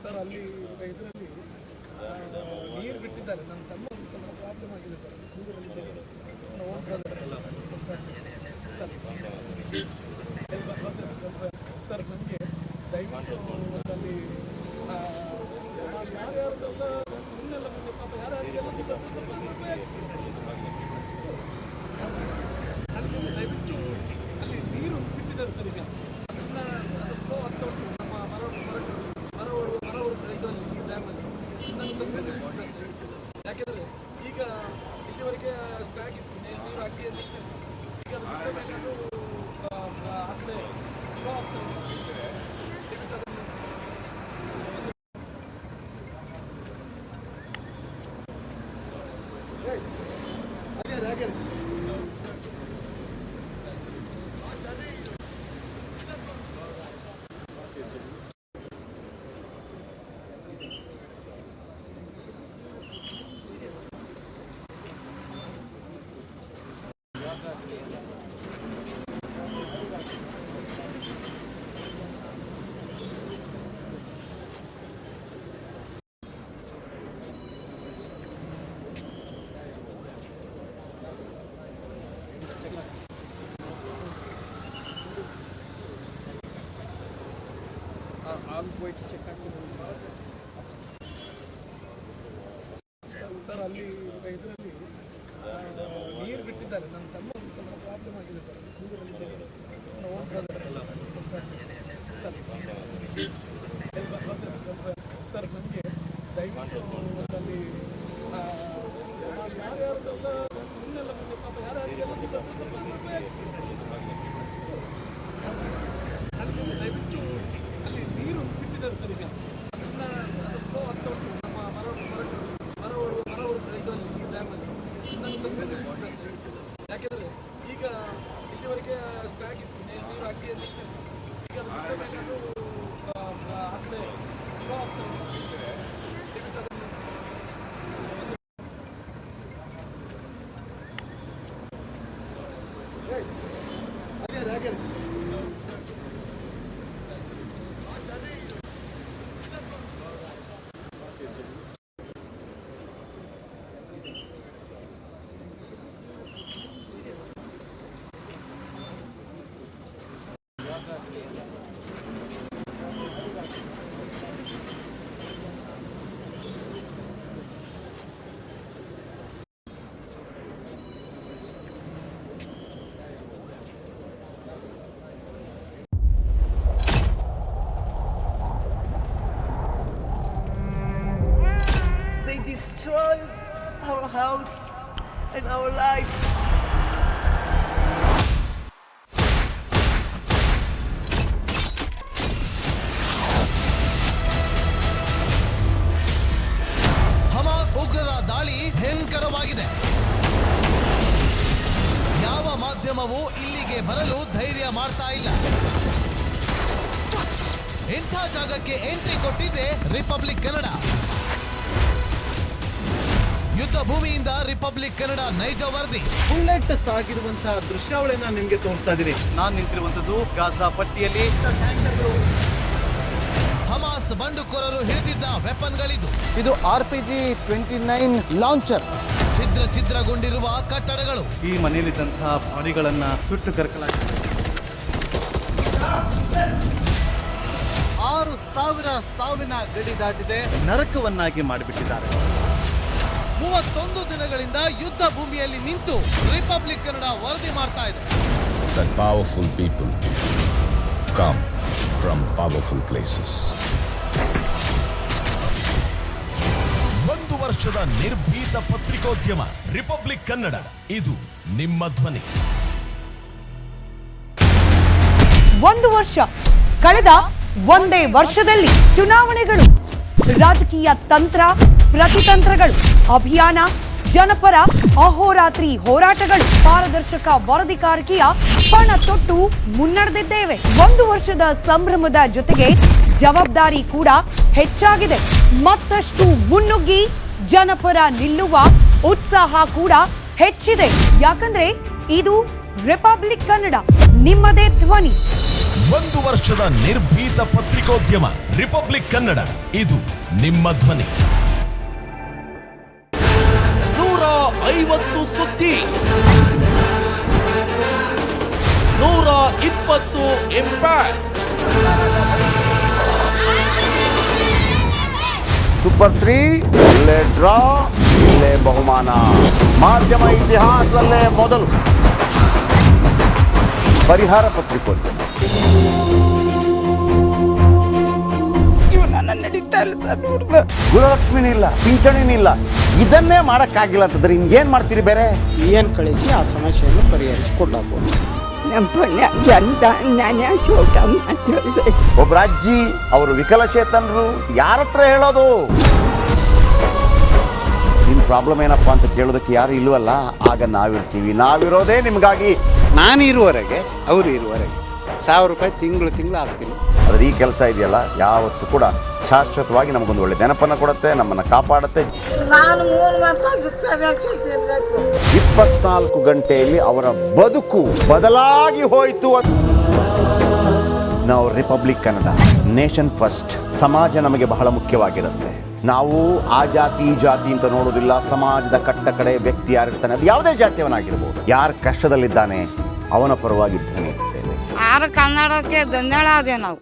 Sir ಅಲ್ಲಿ ಇದರಲ್ಲಿ ನೀರು ಬಿಟ್ಟಿದ್ದಾರೆ. ನನ್ನ ತಮ್ಮ ಒಂದು ಸ್ವಲ್ಪ ಪ್ರಾಬ್ಲಮ್ ಆಗಿದೆ ಸರ್. ಕೂದರಲ್ಲಿ ಓನ್ ಬ್ರದರ್ ಸರ್ ನನಗೆ ದಯವಿಟ್ಟು ಅಲ್ಲಿ ಯಾರ್ಯಾರ್ದೆಲ್ಲ ಮುನ್ನೆಲ್ಲ ಮುಂದೆ ಪಾಪ ಯಾರ್ಯಾರಿಗೆಲ್ಲ ಅಲ್ಲಿ ದಯವಿಟ್ಟು ಅಲ್ಲಿ ನೀರು ಬಿಟ್ಟಿದ್ದಾರೆ ಸರ್. ಈಗ ಅದನ್ನ ಫ್ಲೋ ಆಗ್ತಾ ಉಂಟು ನಮ್ಮ ಮರ ಇದರಲ್ಲಿ ಈ ಡ್ಯಾಮಲ್ಲಿ. ನನ್ನ ತಂದೆ ನಿಲ್ಲಿಸಿದ್ದಾರೆ ಯಾಕೆಂದರೆ ಈಗ ಇಲ್ಲಿವರೆಗೆ ಸ್ಟ್ಯಾಕ್ ಇತ್ತು, ನೀರು ಹಾಕಿ ನಿಲ್ತಿತ್ತು. ಈಗ ಅದು ಬಿಟ್ಟ ಮೇಲೆ ಅದು ಆ ಕಡೆ ಫ್ಲೋ ಆಗ್ತಾ ಉಂಟು. ಹಾಗೆ ಸರ್ ಅಲ್ಲಿ ಇದರಲ್ಲಿ ನೀರು ಬಿಟ್ಟಿದ್ದಾರೆ. ನನ್ನ ತಮ್ಮ ಒಂದು ಸ್ವಲ್ಪ ಪ್ರಾಬ್ಲಮ್ ಆಗಿದೆ ಸರ್. ಕೂದರಲ್ಲಿ ಓನ್ ಬ್ರದರ್ ಸರ್ ನನಗೆ ದಯವಿಟ್ಟು ಅಲ್ಲಿ ಯಾರ್ಯಾರ್ದೆಲ್ಲ ಮುನ್ನೆಲ್ಲ ಮುಂದೆ ಪಾಪ ಯಾರ್ಯಾರಿಗೆಲ್ಲ ಅಲ್ಲಿ ದಯವಿಟ್ಟು ಅಲ್ಲಿ ನೀರು ಬಿಟ್ಟಿದ್ದಾರೆ ಸರ್. ಈಗ ಅದನ್ನ ಫ್ಲೋ ಆಗ್ತಾ ಉಂಟು ನಮ್ಮ ಮರ ಇದರಲ್ಲಿ ಈ ಡ್ಯಾಮಲ್ಲಿ. ನನ್ನ ತಂದೆ ನಿಲ್ಲಿಸಿದ್ದಾರೆ ಯಾಕೆಂದರೆ ಈಗ ಇಲ್ಲಿವರೆಗೆ ಸ್ಟ್ಯಾಕ್ ಇತ್ತು, ನೀರು ಹಾಕಿ ನಿಲ್ತಿತ್ತು. ಈಗ ಅದು ಬಿಟ್ಟ ಮೇಲೆ ಅದು ಆ ಕಡೆ ಫ್ಲೋ ಆಗ್ತಾ ಉಂಟು. ಹಾಗೆ They destroyed our house and our life. Hamas ಉಗ್ರರ ದಾಳಿ ಭಯಂಕರವಾಗಿದೆ. ಯಾವ ಮಾಧ್ಯಮವೂ ಇಲ್ಲಿಗೆ ಬರಲು ಧೈರ್ಯ ಮಾಡ್ತಾ ಇಲ್ಲ. ಇಂಥ ಜಾಗಕ್ಕೆ ಎಂಟ್ರಿ ಕೊಟ್ಟಿದೆ ರಿಪಬ್ಲಿಕ್ ಕನ್ನಡ. ಯುದ್ಧ ಭೂಮಿಯಿಂದ ರಿಪಬ್ಲಿಕ್ ಕನ್ನಡ ನೈಜ ವರದಿ. ಬುಲೆಟ್ ಸಾಗಿರುವಂತಹ ದೃಶ್ಯಾವಳಿಯನ್ನ ನಿಮ್ಗೆ ತೋರಿಸ್ತಾ ಇದೀನಿ. ನಾನು ನಿಂತಿರುವಂತದ್ದು ಗಾಜಾ ಪಟ್ಟಿಯಲ್ಲಿ. ಹಮಾಸ್ ಬಂಡುಕೋರರು ಹಿಡಿದಿದ್ದ ವೆಪನ್ಗಳಿದು. ಇದು RPG-29 ಲಾಂಚರ್. ಛಿದ್ರಗೊಂಡಿರುವ ಕಟ್ಟಡಗಳು. ಈ ಮನೆಯಲ್ಲಿದ್ದಂತಹ ಬಾಡಿಗಳನ್ನ ಸುಟ್ಟು ಕರಕಲಾಗಿದೆ. 6,000 ಸಾವಿನ ಗಡಿ ದಾಟಿದೆ. ನರಕವನ್ನಾಗಿ ಮಾಡಿಬಿಟ್ಟಿದ್ದಾರೆ. 31 ದಿನಗಳಿಂದ ಯುದ್ಧ ಭೂಮಿಯಲ್ಲಿ ನಿಂತು ರಿಪಬ್ಲಿಕ್ ಕನ್ನಡ ವರದಿ ಮಾಡ್ತಾ ಇದೆ. That powerful people come from powerful places. 1 ವರ್ಷದ ನಿರ್ಭೀತ ಪತ್ರಿಕೋದ್ಯಮ ರಿಪಬ್ಲಿಕ್ ಕನ್ನಡ. ಇದು ನಿಮ್ಮ ಧ್ವನಿ. 1 ವರ್ಷ ಕಳೆದ ಒಂದೇ ವರ್ಷದಲ್ಲಿ ಚುನಾವಣೆಗಳು, ರಾಜಕೀಯ ತಂತ್ರ ಪ್ರತಿತಂತ್ರಗಳು, ಅಭಿಯಾನ, ಜನಪರ ಅಹೋರಾತ್ರಿ ಹೋರಾಟಗಳು, ಪಾರದರ್ಶಕ ವರದಿಗಾರಿಕೆಯ ಪಣ ತೊಟ್ಟು ಮುನ್ನಡೆದಿದ್ದೇವೆ. 1 ವರ್ಷದ ಸಂಭ್ರಮದ ಜೊತೆಗೆ ಜವಾಬ್ದಾರಿ ಕೂಡ ಹೆಚ್ಚಾಗಿದೆ. ಮತ್ತಷ್ಟು ಮುನ್ನುಗ್ಗಿ ಜನಪರ ನಿಲ್ಲುವ ಉತ್ಸಾಹ ಕೂಡ ಹೆಚ್ಚಿದೆ. ಯಾಕಂದ್ರೆ ಇದು ರಿಪಬ್ಲಿಕ್ ಕನ್ನಡ, ನಿಮ್ಮದೇ ಧ್ವನಿ. 1 ವರ್ಷದ ನಿರ್ಭೀತ ಪತ್ರಿಕೋದ್ಯಮ ರಿಪಬ್ಲಿಕ್ ಕನ್ನಡ, ಇದು ನಿಮ್ಮ ಧ್ವನಿ. 150 ಸುದ್ದಿ, 120 ಇಂಪ್ಯಾಕ್ಟ್. ಸೂಪರ್ 3 ಇಲ್ಲೇ ಡ್ರಾ, ಇಲ್ಲೇ ಬಹುಮಾನ. ಮಾಧ್ಯಮ ಇತಿಹಾಸದಲ್ಲೇ ಮೊದಲು ಪರಿಹಾರ ಪತ್ರಿಕೋದ್ಯಮ. ನಡೀತಾ ಇಲ್ಲ ಸರ್. ಗುಣಲಕ್ಷ್ಮಿನಿಲ್ಲ, ಪಿಂಚಣಿನಿಲ್ಲ, ಇದನ್ನೇ ಮಾಡಕ್ಕಾಗಿಲ್ಲ ಅಂತಂದ್ರೆ ಇನ್ನೇನ್ ಮಾಡ್ತೀರಿ ಬೇರೆ? ಏನ್ ಕಳಿಸಿ ಆ ಸಮಸ್ಯೆಯನ್ನು ಪರಿಹರಿಸಿಕೊಡಬಹುದು. ಒಬ್ಬ ಅಜ್ಜಿ, ಅವರು ವಿಕಲಚೇತನರು, ಯಾರ ಹತ್ರ ಹೇಳೋದು? ನಿಮ್ ಪ್ರಾಬ್ಲಮ್ ಏನಪ್ಪಾ ಅಂತ ಕೇಳೋದಕ್ಕೆ ಯಾರು ಇಲ್ವಲ್ಲ. ಆಗ ನಾವಿರ್ತೀವಿ, ನಾವಿರೋದೇ ನಿಮ್ಗಾಗಿ. ನಾನು ಇರುವವರೆಗೆ, ಅವರು ಇರುವವರೆಗೆ 1000 ರೂಪಾಯಿ ತಿಂಗಳು ಹಾಕ್ತೀನಿ. ಆದ್ರೆ ಈ ಕೆಲಸ ಇದೆಯಲ್ಲ, ಯಾವತ್ತೂ ಕೂಡ ಶಾಶ್ವತವಾಗಿ ನಮಗೊಂದು ಒಳ್ಳೆ ನೆನಪನ್ನ ಕೊಡುತ್ತೆ, ನಮ್ಮನ್ನ ಕಾಪಾಡುತ್ತೆ. ನಾನು 3 ಮಾಸ ಭಿಕ್ಷೆ ಬೇಕಿರ್ಬೇಕು. 24 ಗಂಟೆಯಲ್ಲಿ ಅವರ ಬದುಕು ಬದಲಾಗಿ ಹೋಯಿತು. ನಾವು ರಿಪಬ್ಲಿಕ್ ಕನ್ನಡ, ನೇಷನ್ ಫಸ್ಟ್. ಸಮಾಜ ನಮಗೆ ಬಹಳ ಮುಖ್ಯವಾಗಿರುತ್ತೆ. ನಾವು ಆ ಜಾತಿ ಈ ಜಾತಿ ಅಂತ ನೋಡೋದಿಲ್ಲ. ಸಮಾಜದ ಕಟ್ಟ ಕಡೆ ವ್ಯಕ್ತಿ ಯಾರಿರ್ತಾನೆ, ಅದು ಯಾವುದೇ ಜಾತಿಯವನಾಗಿರ್ಬೋದು, ಯಾರು ಕಷ್ಟದಲ್ಲಿದ್ದಾನೆ ಅವನ ಪರವಾಗಿ ಧ್ವನಿ ಎತ್ತುತ್ತೇವೆ. ಕನ್ನಡಕ್ಕೆ ಧನ್ಯವಾದ. ನಾವು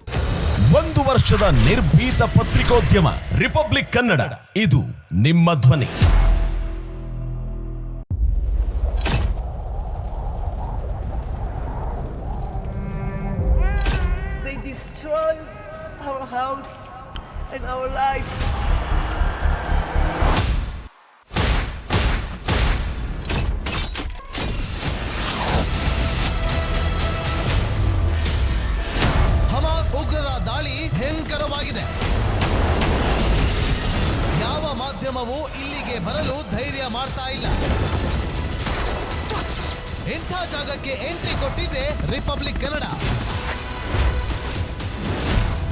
1 ವರ್ಷದ ನಿರ್ಭೀತ ಪತ್ರಿಕೋದ್ಯಮ ರಿಪಬ್ಲಿಕ್ ಕನ್ನಡ, ಇದು ನಿಮ್ಮ ಧ್ವನಿ. They destroyed our house and our life. Hamas ಉಗ್ರರ ದಾಳಿ ಭಯಂಕರವಾಗಿದೆ. ಯಾವ ಮಾಧ್ಯಮವೂ ಇಲ್ಲಿಗೆ ಬರಲು ಧೈರ್ಯ ಮಾಡ್ತಾ ಇಲ್ಲ. ಇಂಥ ಜಾಗಕ್ಕೆ ಎಂಟ್ರಿ ಕೊಟ್ಟಿದೆ ರಿಪಬ್ಲಿಕ್ ಕನ್ನಡ.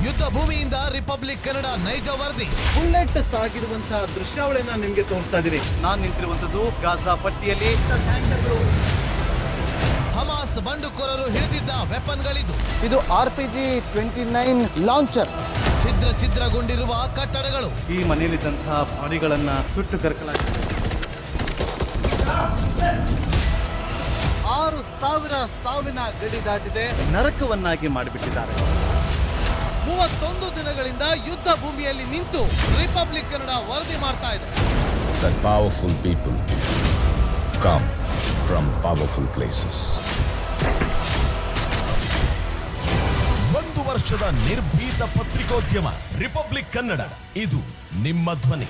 ಯುದ್ಧ ಭೂಮಿಯಿಂದ ರಿಪಬ್ಲಿಕ್ ಕನ್ನಡ ನೈಜ ವರದಿ. ಬುಲೆಟ್ ಸಾಗಿರುವಂತಹ ದೃಶ್ಯಾವಳಿಯನ್ನ ನಿಮ್ಗೆ ತೋರಿಸ್ತಾ ಇದೀನಿ. ನಾನು ನಿಂತಿರುವಂತದ್ದು ಗಾಜಾ ಪಟ್ಟಿಯಲ್ಲಿ. ಹಮಾಸ್ ಬಂಡುಕೋರರು ಹಿಡಿದಿದ್ದ ವೆಪನ್ಗಳಿದು. ಇದು RPG 29 ಲಾಂಚರ್. ಛಿದ್ರಗೊಂಡಿರುವ ಕಟ್ಟಡಗಳು. ಈ ಮನೆಯಲ್ಲಿದ್ದಂತಹ ಬಾಡಿಗಳನ್ನ ಸುಟ್ಟು ಕರಕಲಾಗಿದೆ. 6,000 ಸಾವಿನ ಗಡಿ ದಾಟಿದೆ, ನರಕವನ್ನಾಗಿ ಮಾಡಿಬಿಟ್ಟಿದ್ದಾರೆ. 31 ದಿನಗಳಿಂದ ಯುದ್ಧ ಭೂಮಿಯಲ್ಲಿ ನಿಂತು ರಿಪಬ್ಲಿಕ್ ಕನ್ನಡ ವರದಿ ಮಾಡ್ತಾ ಇದೆ. That powerful people come from powerful places. 1 ವರ್ಷದ ನಿರ್ಭೀತ ಪತ್ರಿಕೋದ್ಯಮ ರಿಪಬ್ಲಿಕ್ ಕನ್ನಡ, ಇದು ನಿಮ್ಮ ಧ್ವನಿ.